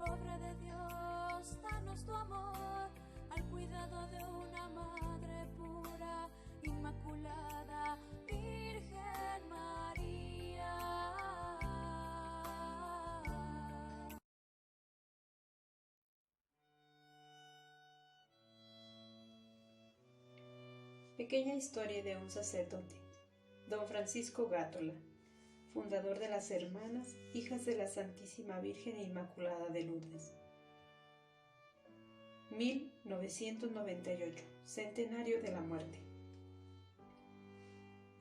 Obra de Dios, danos tu amor, al cuidado de una madre pura, inmaculada, Virgen María. Pequeña historia de un sacerdote, don Francisco Gátola, fundador de las Hermanas Hijas de la Santísima Virgen Inmaculada de Lourdes. 1998, centenario de la muerte.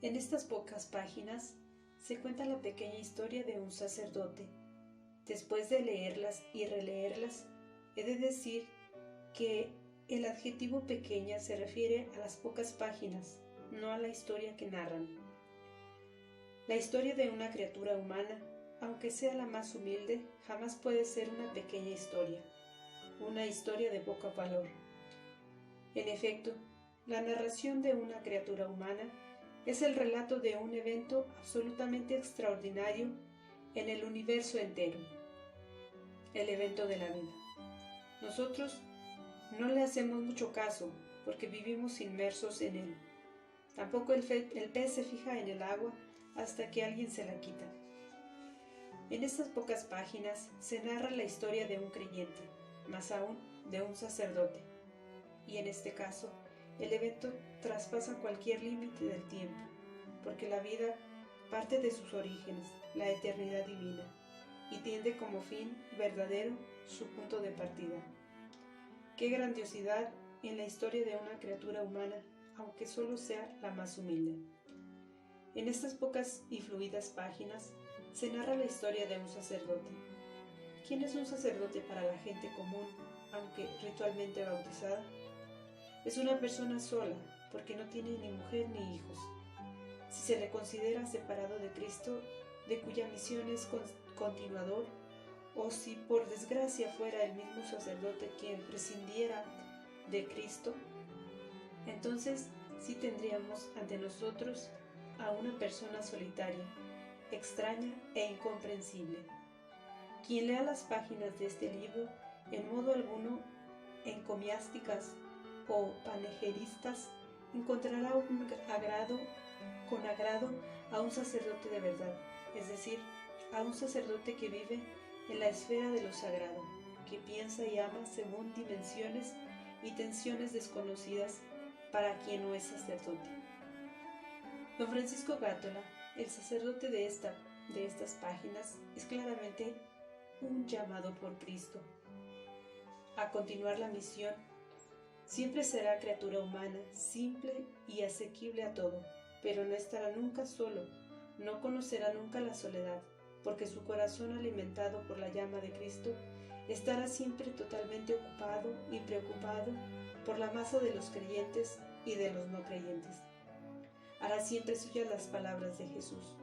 En estas pocas páginas se cuenta la pequeña historia de un sacerdote. Después de leerlas y releerlas, he de decir que el adjetivo pequeña se refiere a las pocas páginas, no a la historia que narran. La historia de una criatura humana, aunque sea la más humilde, jamás puede ser una pequeña historia, una historia de poco valor. En efecto, la narración de una criatura humana es el relato de un evento absolutamente extraordinario en el universo entero, el evento de la vida. Nosotros no le hacemos mucho caso porque vivimos inmersos en él. Tampoco el pez se fija en el agua hasta que alguien se la quita. En estas pocas páginas se narra la historia de un creyente, más aún de un sacerdote. Y en este caso, el evento traspasa cualquier límite del tiempo, porque la vida parte de sus orígenes, la eternidad divina, y tiene como fin verdadero su punto de partida. ¡Qué grandiosidad en la historia de una criatura humana, aunque solo sea la más humilde! En estas pocas y fluidas páginas se narra la historia de un sacerdote. ¿Quién es un sacerdote para la gente común, aunque ritualmente bautizada? Es una persona sola, porque no tiene ni mujer ni hijos. Si se le considera separado de Cristo, de cuya misión es continuador, o si por desgracia fuera el mismo sacerdote quien prescindiera de Cristo, entonces sí tendríamos ante nosotros a una persona solitaria, extraña e incomprensible. Quien lea las páginas de este libro, en modo alguno encomiásticas o panegeristas, encontrará con agrado a un sacerdote de verdad, es decir, a un sacerdote que vive en la esfera de lo sagrado, que piensa y ama según dimensiones y tensiones desconocidas para quien no es sacerdote. Don Francisco Gátola, el sacerdote de estas páginas, es claramente un llamado por Cristo a continuar la misión. Siempre será criatura humana, simple y asequible a todo, pero no estará nunca solo, no conocerá nunca la soledad, porque su corazón alimentado por la llama de Cristo estará siempre totalmente ocupado y preocupado por la masa de los creyentes y de los no creyentes. Hará siempre suyas las palabras de Jesús: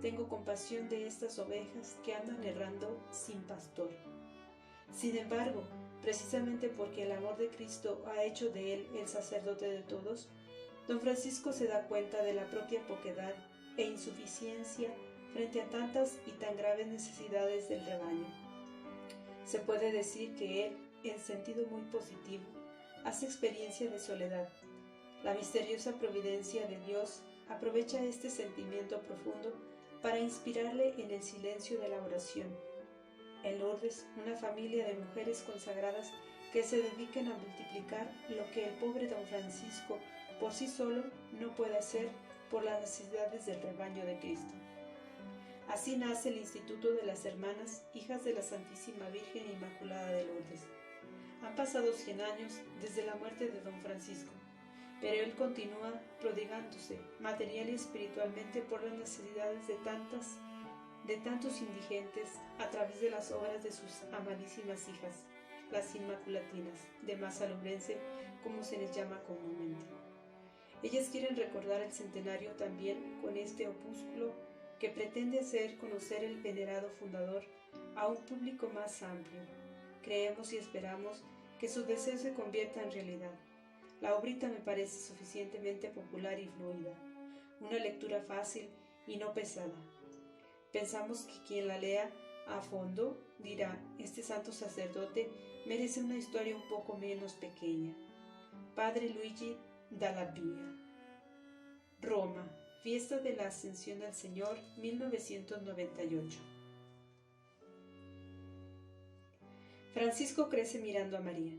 tengo compasión de estas ovejas que andan errando sin pastor. Sin embargo, precisamente porque el amor de Cristo ha hecho de él el sacerdote de todos, don Francisco se da cuenta de la propia poquedad e insuficiencia frente a tantas y tan graves necesidades del rebaño. Se puede decir que él, en sentido muy positivo, hace experiencia de soledad. La misteriosa providencia de Dios aprovecha este sentimiento profundo para inspirarle en el silencio de la oración. En Lourdes, una familia de mujeres consagradas que se dediquen a multiplicar lo que el pobre don Francisco por sí solo no puede hacer por las necesidades del rebaño de Cristo. Así nace el Instituto de las Hermanas Hijas de la Santísima Virgen Inmaculada de Lourdes. Han pasado 100 años desde la muerte de don Francisco, pero él continúa prodigándose material y espiritualmente por las necesidades de tantos indigentes a través de las obras de sus amadísimas hijas, las Inmaculatinas, de Masalubrense, como se les llama comúnmente. Ellas quieren recordar el centenario también con este opúsculo que pretende hacer conocer el venerado fundador a un público más amplio. Creemos y esperamos que su deseo se convierta en realidad. La obrita me parece suficientemente popular y fluida, una lectura fácil y no pesada. Pensamos que quien la lea a fondo, dirá, este santo sacerdote merece una historia un poco menos pequeña. Padre Luigi Dalla Via. Roma, fiesta de la Ascensión del Señor, 1998. Francisco crece mirando a María.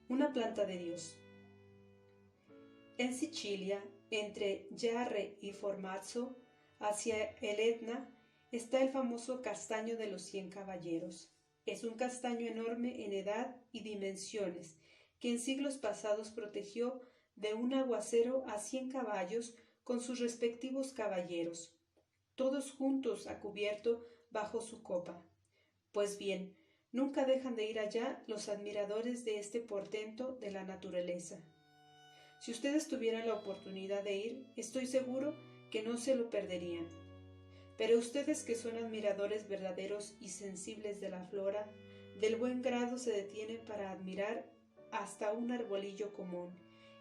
Una planta de Dios. En Sicilia, entre Yarre y Formazzo, hacia el Etna, está el famoso castaño de los 100 caballeros. Es un castaño enorme en edad y dimensiones, que en siglos pasados protegió de un aguacero a 100 caballos con sus respectivos caballeros, todos juntos a cubierto bajo su copa. Pues bien, nunca dejan de ir allá los admiradores de este portento de la naturaleza. Si ustedes tuvieran la oportunidad de ir, estoy seguro que no se lo perderían. Pero ustedes que son admiradores verdaderos y sensibles de la flora, del buen grado se detienen para admirar hasta un arbolillo común,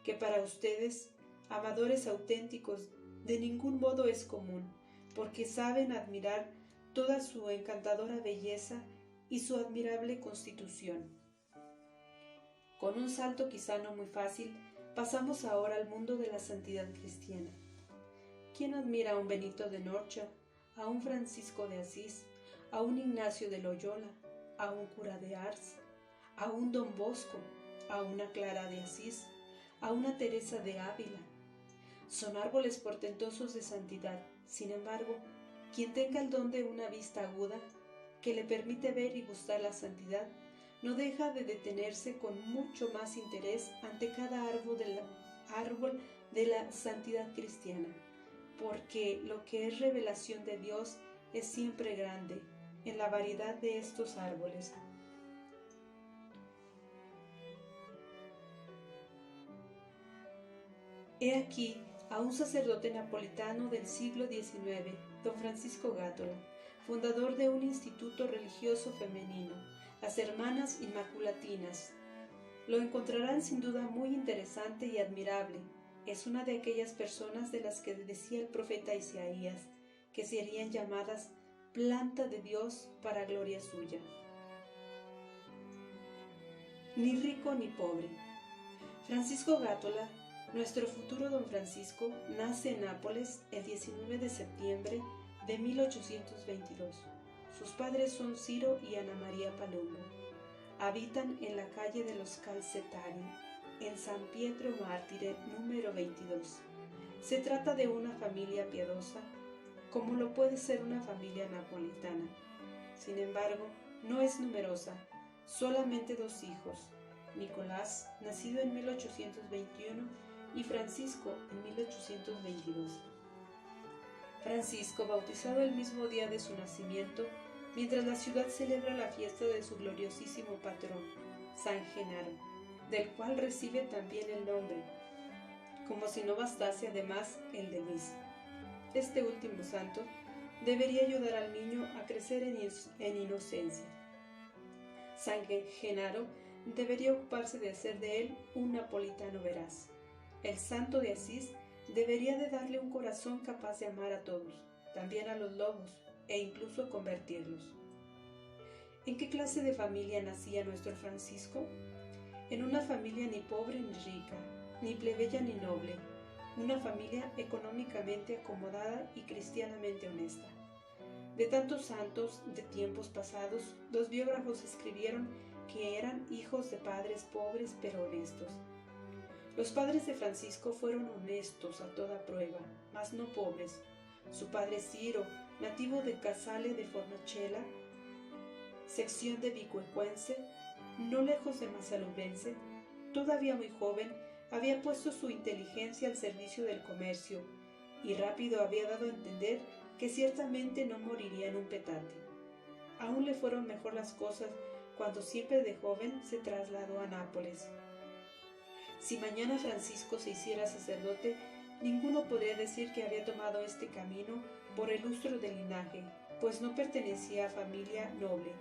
que para ustedes, amadores auténticos, de ningún modo es común, porque saben admirar toda su encantadora belleza y su admirable constitución. Con un salto quizá no muy fácil, pasamos ahora al mundo de la santidad cristiana. ¿Quién admira a un Benito de Norcia, a un Francisco de Asís, a un Ignacio de Loyola, a un cura de Ars, a un Don Bosco, a una Clara de Asís, a una Teresa de Ávila? Son árboles portentosos de santidad. Sin embargo, quien tenga el don de una vista aguda, que le permite ver y gustar la santidad, no deja de detenerse con mucho más interés ante cada árbol de la santidad cristiana, porque lo que es revelación de Dios es siempre grande en la variedad de estos árboles. He aquí a un sacerdote napolitano del siglo XIX, don Francisco Gátola, fundador de un instituto religioso femenino, las Hermanas Inmaculatinas. Lo encontrarán sin duda muy interesante y admirable. Es una de aquellas personas de las que decía el profeta Isaías, que serían llamadas planta de Dios para gloria suya. Ni rico ni pobre. Francisco Gátola, nuestro futuro don Francisco, nace en Nápoles el 19 de septiembre de 1822. Sus padres son Ciro y Ana María Palumbo. Habitan en la calle de los Calcetari, en San Pietro Mártire número 22. Se trata de una familia piadosa, como lo puede ser una familia napolitana. Sin embargo, no es numerosa, solamente 2 hijos, Nicolás, nacido en 1821, y Francisco en 1822. Francisco, bautizado el mismo día de su nacimiento, mientras la ciudad celebra la fiesta de su gloriosísimo patrón, San Genaro, del cual recibe también el nombre, como si no bastase además el de Luis. Este último santo debería ayudar al niño a crecer en inocencia. San Genaro debería ocuparse de hacer de él un napolitano veraz. El santo de Asís debería de darle un corazón capaz de amar a todos, también a los lobos, e incluso convertirlos. ¿En qué clase de familia nacía nuestro Francisco? En una familia ni pobre ni rica, ni plebeya ni noble, una familia económicamente acomodada y cristianamente honesta. De tantos santos de tiempos pasados, los biógrafos escribieron que eran hijos de padres pobres pero honestos. Los padres de Francisco fueron honestos a toda prueba, mas no pobres. Su padre Ciro, nativo de Casale de Fornachella, sección de Vicuecuense, no lejos de Massalubense, todavía muy joven, había puesto su inteligencia al servicio del comercio y rápido había dado a entender que ciertamente no moriría en un petate. Aún le fueron mejor las cosas cuando siempre de joven se trasladó a Nápoles. Si mañana Francisco se hiciera sacerdote, ninguno podría decir que había tomado este camino por el lustro del linaje, pues no pertenecía a familia noble.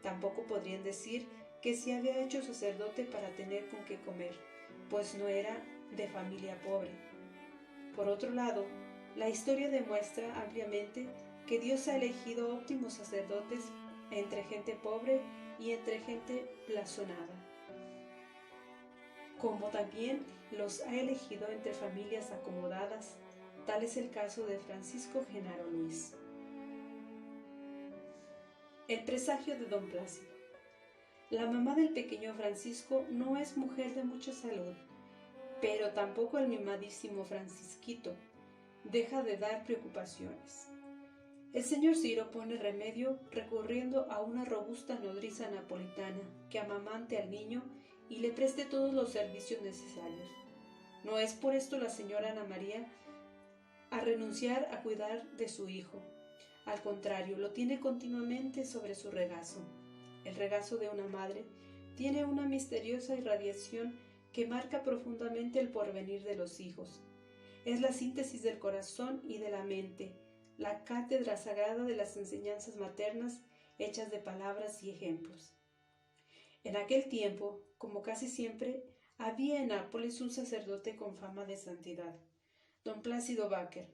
Tampoco podrían decir que se había hecho sacerdote para tener con qué comer, pues no era de familia pobre. Por otro lado, la historia demuestra ampliamente que Dios ha elegido óptimos sacerdotes entre gente pobre y entre gente blasonada, como también los ha elegido entre familias acomodadas. Tal es el caso de Francisco Genaro Luis. El presagio de don Plácido. La mamá del pequeño Francisco no es mujer de mucha salud, pero tampoco el mimadísimo Francisquito deja de dar preocupaciones. El señor Ciro pone remedio recurriendo a una robusta nodriza napolitana que amamante al niño y le preste todos los servicios necesarios. No es por esto la señora Ana María a renunciar a cuidar de su hijo. Al contrario, lo tiene continuamente sobre su regazo. El regazo de una madre tiene una misteriosa irradiación que marca profundamente el porvenir de los hijos. Es la síntesis del corazón y de la mente, la cátedra sagrada de las enseñanzas maternas hechas de palabras y ejemplos. En aquel tiempo, como casi siempre, había en Nápoles un sacerdote con fama de santidad, don Plácido Báquer.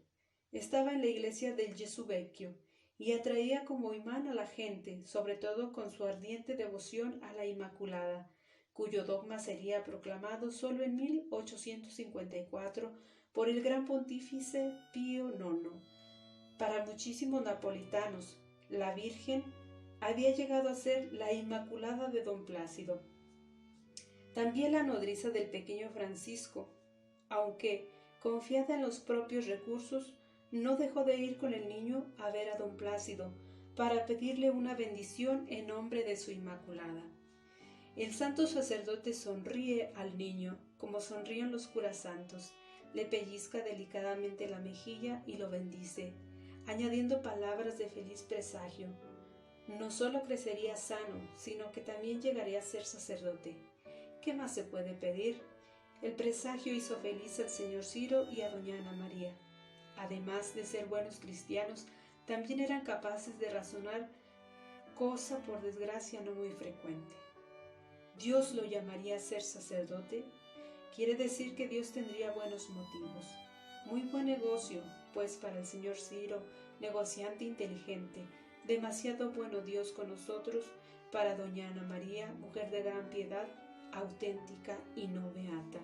Estaba en la iglesia del Gesù Vecchio y atraía como imán a la gente, sobre todo con su ardiente devoción a la Inmaculada, cuyo dogma sería proclamado solo en 1854 por el gran pontífice Pío IX. Para muchísimos napolitanos, la Virgen había llegado a ser la Inmaculada de don Plácido. También la nodriza del pequeño Francisco, aunque confiada en los propios recursos, no dejó de ir con el niño a ver a don Plácido para pedirle una bendición en nombre de su Inmaculada. El santo sacerdote sonríe al niño como sonríen los curas santos, le pellizca delicadamente la mejilla y lo bendice, añadiendo palabras de feliz presagio. No solo crecería sano, sino que también llegaría a ser sacerdote. ¿Qué más se puede pedir? El presagio hizo feliz al señor Ciro y a doña Ana María. Además de ser buenos cristianos, también eran capaces de razonar, cosa por desgracia no muy frecuente. ¿Dios lo llamaría a ser sacerdote? Quiere decir que Dios tendría buenos motivos. Muy buen negocio, pues para el señor Ciro, negociante inteligente, demasiado bueno Dios con nosotros, para doña Ana María, mujer de gran piedad, auténtica y no beata.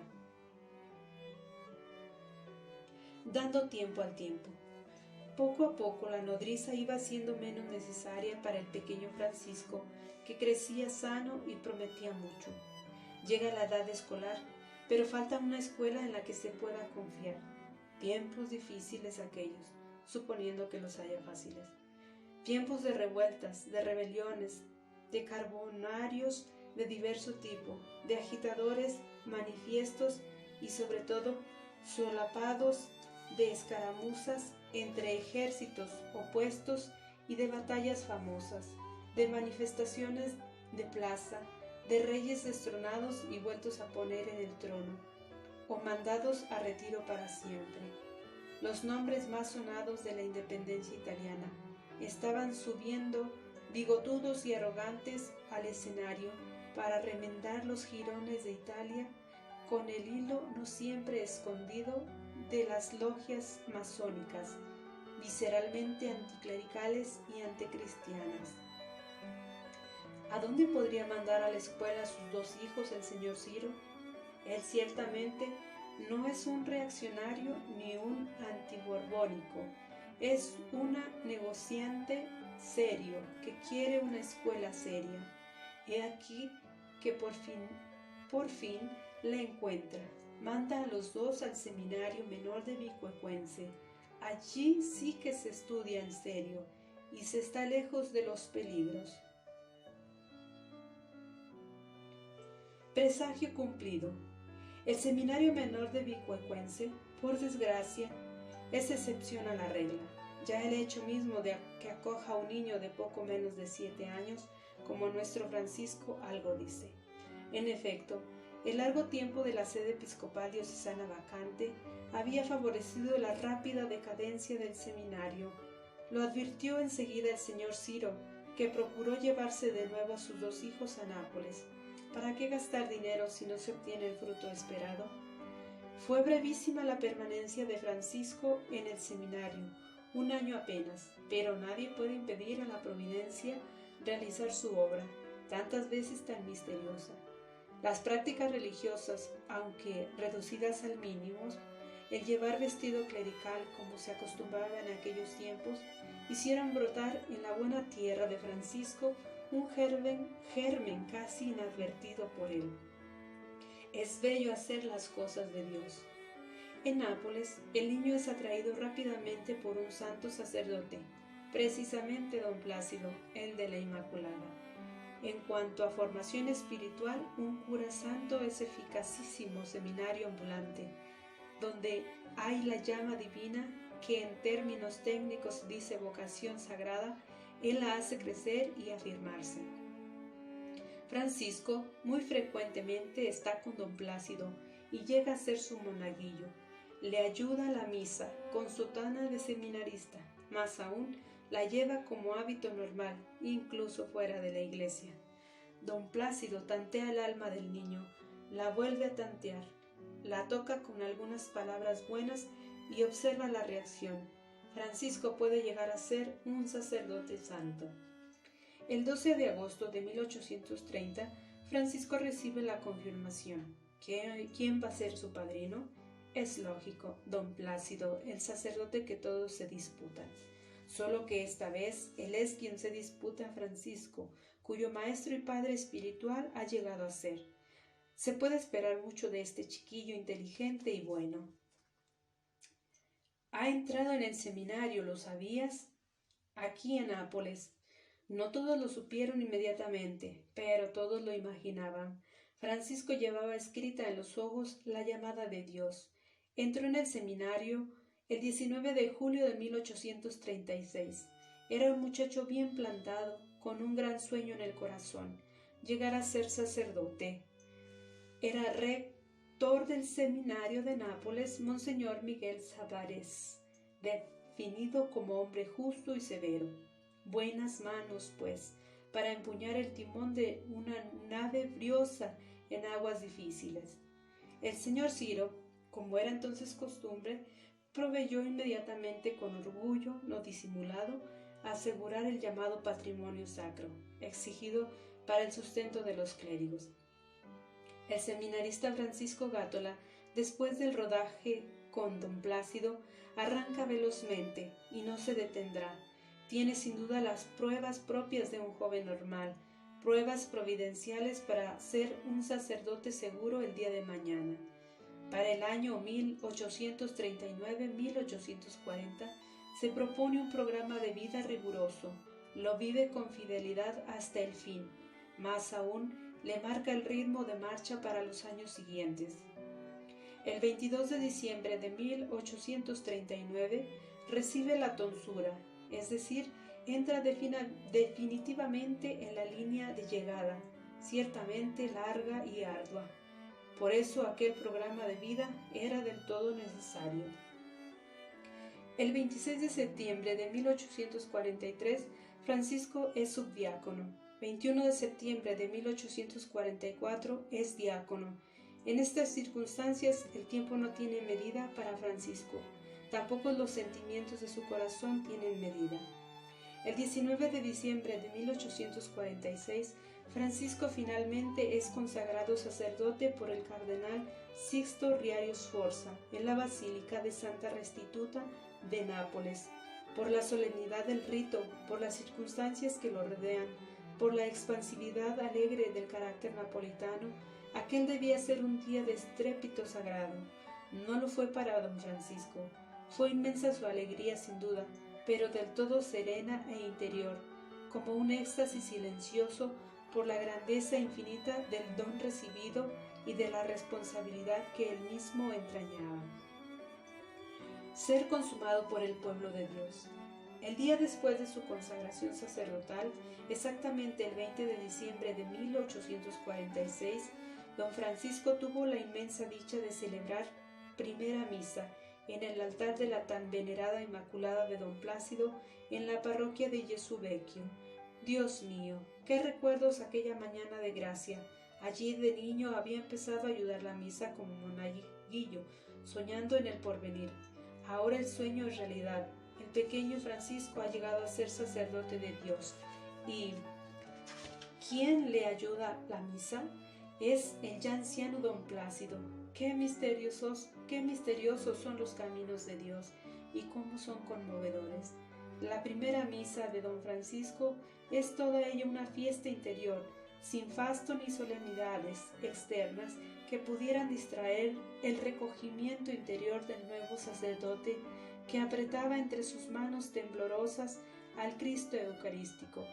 Dando tiempo al tiempo. Poco a poco la nodriza iba siendo menos necesaria para el pequeño Francisco, que crecía sano y prometía mucho. Llega la edad escolar, pero falta una escuela en la que se pueda confiar. Tiempos difíciles aquellos, suponiendo que los haya fáciles. Tiempos de revueltas, de rebeliones, de carbonarios de diverso tipo, de agitadores manifiestos y sobre todo solapados de escaramuzas entre ejércitos opuestos y de batallas famosas, de manifestaciones de plaza, de reyes destronados y vueltos a poner en el trono, o mandados a retiro para siempre. Los nombres más sonados de la independencia italiana estaban subiendo bigotudos y arrogantes al escenario para remendar los jirones de Italia con el hilo no siempre escondido de las logias masónicas, visceralmente anticlericales y anticristianas. ¿A dónde podría mandar a la escuela a sus dos hijos el señor Ciro? Él ciertamente no es un reaccionario ni un antiborbónico, es una negociante serio que quiere una escuela seria. He aquí que por fin la encuentra. Manda a los dos al seminario menor de Vicuecuense. Allí sí que se estudia en serio y se está lejos de los peligros. Presagio cumplido. El seminario menor de Vicuecuense, por desgracia, es excepción a la regla. Ya el hecho mismo de que acoja a un niño de poco menos de 7 años, como nuestro Francisco, algo dice. En efecto, el largo tiempo de la sede episcopal diocesana vacante había favorecido la rápida decadencia del seminario. Lo advirtió enseguida el señor Ciro, que procuró llevarse de nuevo a sus dos hijos a Nápoles. ¿Para qué gastar dinero si no se obtiene el fruto esperado? Fue brevísima la permanencia de Francisco en el seminario, un año apenas, pero nadie puede impedir a la providencia realizar su obra, tantas veces tan misteriosa. Las prácticas religiosas, aunque reducidas al mínimo, el llevar vestido clerical como se acostumbraba en aquellos tiempos, hicieron brotar en la buena tierra de Francisco un germen casi inadvertido por él. Es bello hacer las cosas de Dios. En Nápoles, el niño es atraído rápidamente por un santo sacerdote, precisamente don Plácido, el de la Inmaculada. En cuanto a formación espiritual, un cura santo es eficacísimo seminario ambulante, donde hay la llama divina que en términos técnicos dice vocación sagrada, él la hace crecer y afirmarse. Francisco muy frecuentemente está con don Plácido y llega a ser su monaguillo. Le ayuda a la misa con sotana de seminarista, más aún la lleva como hábito normal, incluso fuera de la iglesia. Don Plácido tantea el alma del niño, la vuelve a tantear, la toca con algunas palabras buenas y observa la reacción. Francisco puede llegar a ser un sacerdote santo. El 12 de agosto de 1830, Francisco recibe la confirmación. ¿Quién va a ser su padrino? Es lógico, don Plácido, el sacerdote que todos se disputan. Solo que esta vez él es quien se disputa a Francisco, cuyo maestro y padre espiritual ha llegado a ser. Se puede esperar mucho de este chiquillo inteligente y bueno. Ha entrado en el seminario, ¿lo sabías? Aquí en Nápoles. No todos lo supieron inmediatamente, pero todos lo imaginaban. Francisco llevaba escrita en los ojos la llamada de Dios. Entró en el seminario el 19 de julio de 1836. Era un muchacho bien plantado, con un gran sueño en el corazón, llegar a ser sacerdote. Era rector del seminario de Nápoles, Monseñor Miguel Sabarés, definido como hombre justo y severo. Buenas manos, pues, para empuñar el timón de una nave briosa en aguas difíciles. El señor Ciro, como era entonces costumbre, proveyó inmediatamente con orgullo no disimulado a asegurar el llamado patrimonio sacro, exigido para el sustento de los clérigos. El seminarista Francisco Gátola, después del rodaje con don Plácido, arranca velozmente y no se detendrá. Tiene sin duda las pruebas propias de un joven normal, pruebas providenciales para ser un sacerdote seguro el día de mañana. Para el año 1839-1840 se propone un programa de vida riguroso, lo vive con fidelidad hasta el fin, más aún le marca el ritmo de marcha para los años siguientes. El 22 de diciembre de 1839 recibe la tonsura, es decir, entra definitivamente en la línea de llegada, ciertamente larga y ardua. Por eso aquel programa de vida era del todo necesario. El 26 de septiembre de 1843, Francisco es subdiácono. 21 de septiembre de 1844 es diácono. En estas circunstancias el tiempo no tiene medida para Francisco, tampoco los sentimientos de su corazón tienen medida. El 19 de diciembre de 1846, Francisco finalmente es consagrado sacerdote por el cardenal Sixto Riario Sforza en la Basílica de Santa Restituta de Nápoles, por la solemnidad del rito, por las circunstancias que lo rodean, por la expansividad alegre del carácter napolitano. Aquel debía ser un día de estrépito sagrado. No lo fue para don Francisco. Fue inmensa su alegría sin duda, pero del todo serena e interior, como un éxtasis silencioso por la grandeza infinita del don recibido y de la responsabilidad que él mismo entrañaba. Ser consumado por el pueblo de Dios. El día después de su consagración sacerdotal, exactamente el 20 de diciembre de 1846, don Francisco tuvo la inmensa dicha de celebrar primera misa en el altar de la tan venerada Inmaculada de don Plácido en la parroquia de Gesù Vecchio. Dios mío, qué recuerdos aquella mañana de gracia. Allí de niño había empezado a ayudar la misa como monaguillo, soñando en el porvenir. Ahora el sueño es realidad, el pequeño Francisco ha llegado a ser sacerdote de Dios. ¿Y quién le ayuda la misa? Es el ya anciano don Plácido. Qué misteriosos son los caminos de Dios y cómo son conmovedores. La primera misa de don Francisco es toda ella una fiesta interior, sin fasto ni solemnidades externas que pudieran distraer el recogimiento interior del nuevo sacerdote que apretaba entre sus manos temblorosas al Cristo Eucarístico.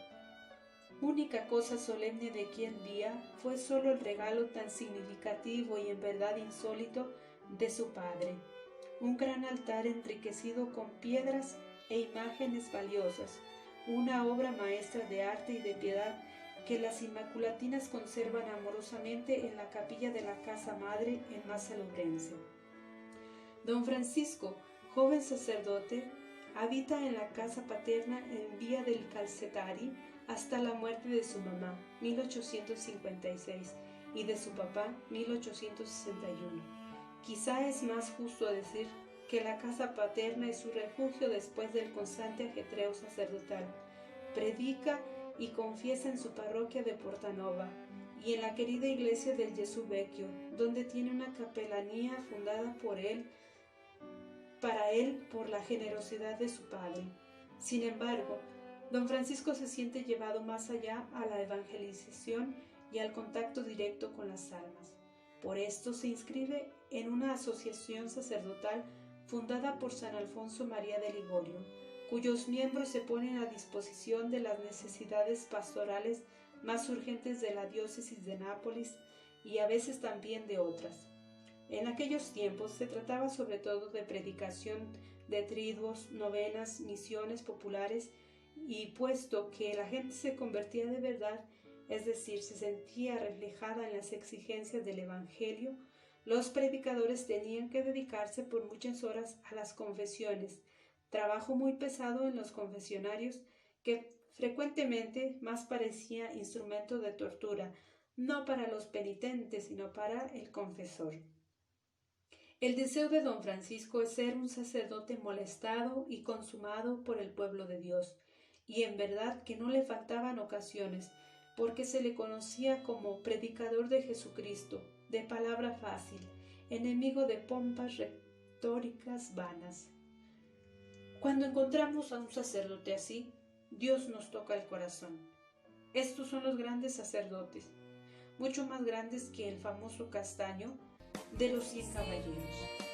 Única cosa solemne de aquel día fue solo el regalo tan significativo y en verdad insólito de su padre, un gran altar enriquecido con piedras e imágenes valiosas, una obra maestra de arte y de piedad que las inmaculatinas conservan amorosamente en la capilla de la casa madre en Massalurense. Don Francisco, joven sacerdote, habita en la casa paterna en Vía del Calzetari hasta la muerte de su mamá, 1856, y de su papá, 1861. Quizá es más justo decir que la casa paterna es su refugio después del constante ajetreo sacerdotal. Predica y confiesa en su parroquia de Portanova y en la querida iglesia del Gesù Vecchio, donde tiene una capelanía fundada para él por la generosidad de su padre. Sin embargo, don Francisco se siente llevado más allá a la evangelización y al contacto directo con las almas. Por esto se inscribe en una asociación sacerdotal fundada por San Alfonso María de Ligorio, cuyos miembros se ponen a disposición de las necesidades pastorales más urgentes de la diócesis de Nápoles y a veces también de otras. En aquellos tiempos se trataba sobre todo de predicación de triduos, novenas, misiones populares, y puesto que la gente se convertía de verdad, es decir, se sentía reflejada en las exigencias del Evangelio, los predicadores tenían que dedicarse por muchas horas a las confesiones, trabajo muy pesado en los confesionarios que frecuentemente más parecía instrumento de tortura, no para los penitentes, sino para el confesor. El deseo de don Francisco es ser un sacerdote molestado y consumado por el pueblo de Dios, y en verdad que no le faltaban ocasiones, porque se le conocía como predicador de Jesucristo, de palabra fácil, enemigo de pompas retóricas vanas. Cuando encontramos a un sacerdote así, Dios nos toca el corazón. Estos son los grandes sacerdotes, mucho más grandes que el famoso castaño de los 100 caballeros.